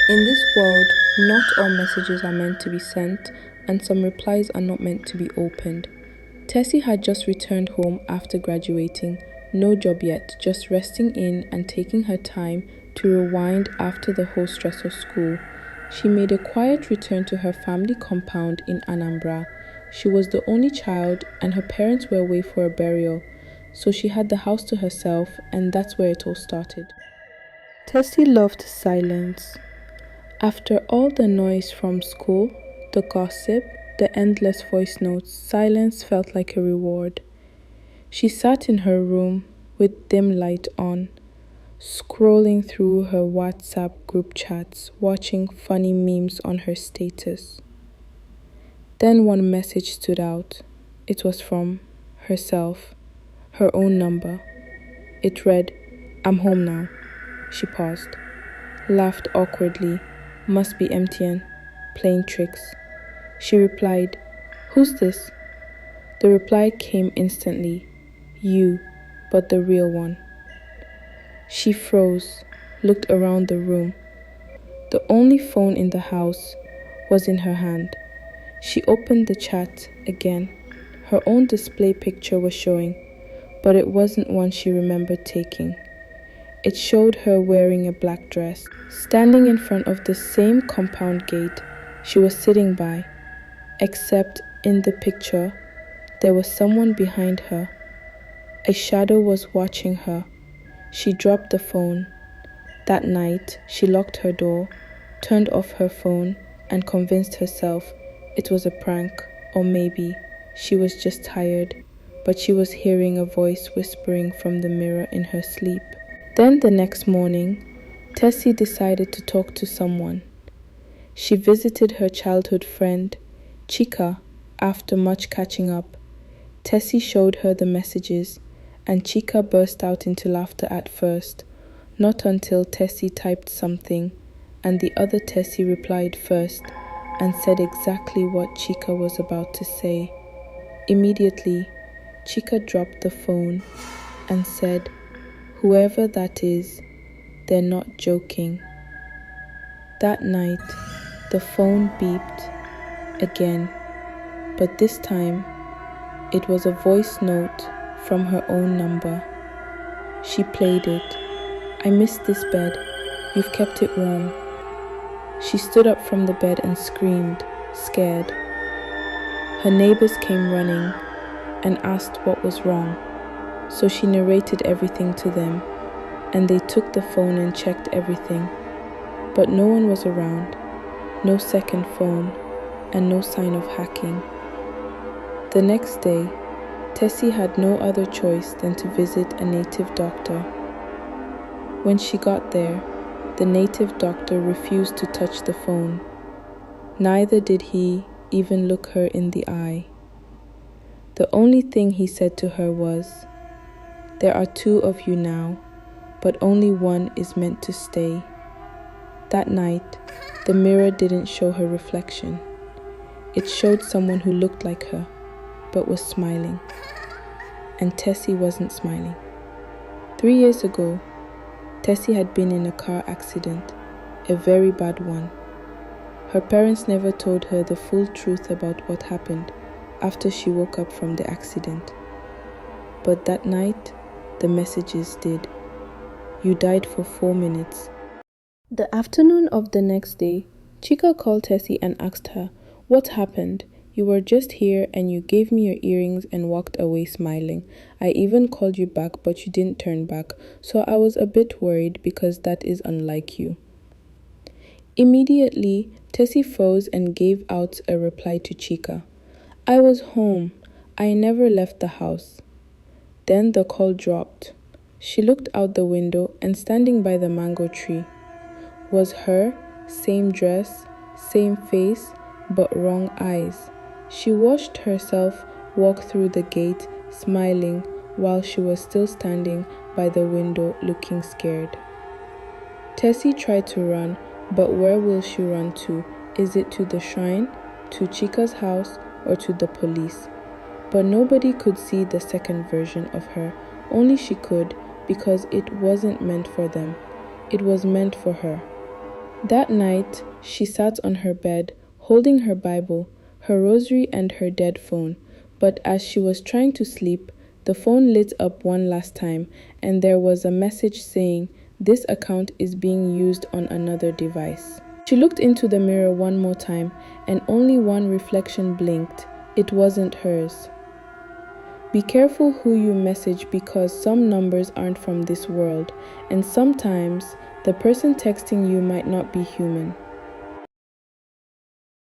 In this world, not all messages are meant to be sent, and some replies are not meant to be opened. Tessy had just returned home after graduating, no job yet, just resting in and taking her time to rewind after the whole stress of school. She made a quiet return to her family compound in Anambra. She was the only child, and her parents were away for a burial, so she had the house to herself, and that's where it all started. Tessy loved silence. After all the noise from school, the gossip, the endless voice notes, silence felt like a reward. She sat in her room with dim light on, scrolling through her WhatsApp group chats, watching funny memes on her status. Then one message stood out. It was from herself, her own number. It read, "I'm home now." She paused, laughed awkwardly. "Must be MTN, playing tricks." She replied, "Who's this?" The reply came instantly, "You, but the real one." She froze, looked around the room. The only phone in the house was in her hand. She opened the chat again. Her own display picture was showing, but it wasn't one she remembered taking. It showed her wearing a black dress, standing in front of the same compound gate she was sitting by, except in the picture, there was someone behind her. A shadow was watching her. She dropped the phone. That night, she locked her door, turned off her phone, and convinced herself it was a prank, or maybe she was just tired, but she was hearing a voice whispering from the mirror in her sleep. Then the next morning, Tessy decided to talk to someone. She visited her childhood friend, Chika, after much catching up. Tessy showed her the messages, and Chika burst out into laughter at first, not until Tessy typed something, and the other Tessy replied first and said exactly what Chika was about to say. Immediately, Chika dropped the phone and said, "Whoever that is, they're not joking." That night, the phone beeped again, but this time, it was a voice note from her own number. She played it. "I missed this bed. You've kept it warm." She stood up from the bed and screamed, scared. Her neighbors came running and asked what was wrong. So she narrated everything to them, and they took the phone and checked everything. But no one was around, no second phone, and no sign of hacking. The next day, Tessy had no other choice than to visit a native doctor. When she got there, the native doctor refused to touch the phone. Neither did he even look her in the eye. The only thing he said to her was, "There are two of you now, but only one is meant to stay." That night, the mirror didn't show her reflection. It showed someone who looked like her, but was smiling. And Tessy wasn't smiling. 3 years ago, Tessy had been in a car accident, a very bad one. Her parents never told her the full truth about what happened after she woke up from the accident. But that night, the messages did. "You died for 4 minutes." The afternoon of the next day, Chika called Tessy and asked her, "What happened? You were just here and you gave me your earrings and walked away smiling. I even called you back, but you didn't turn back, so I was a bit worried because that is unlike you." Immediately, Tessy froze and gave out a reply to Chika. "I was home. I never left the house." Then the call dropped. She looked out the window, and standing by the mango tree was her, same dress, same face, but wrong eyes. She watched herself walk through the gate, smiling, while she was still standing by the window looking scared. Tessy tried to run, but where will she run to? Is it to the shrine, to Chika's house, or to the police? But nobody could see the second version of her. Only she could, because it wasn't meant for them. It was meant for her. That night, she sat on her bed, holding her Bible, her rosary, and her dead phone. But as she was trying to sleep, the phone lit up one last time, and there was a message saying, "This account is being used on another device." She looked into the mirror one more time, and only one reflection blinked. It wasn't hers. Be careful who you message because some numbers aren't from this world, and sometimes the person texting you might not be human.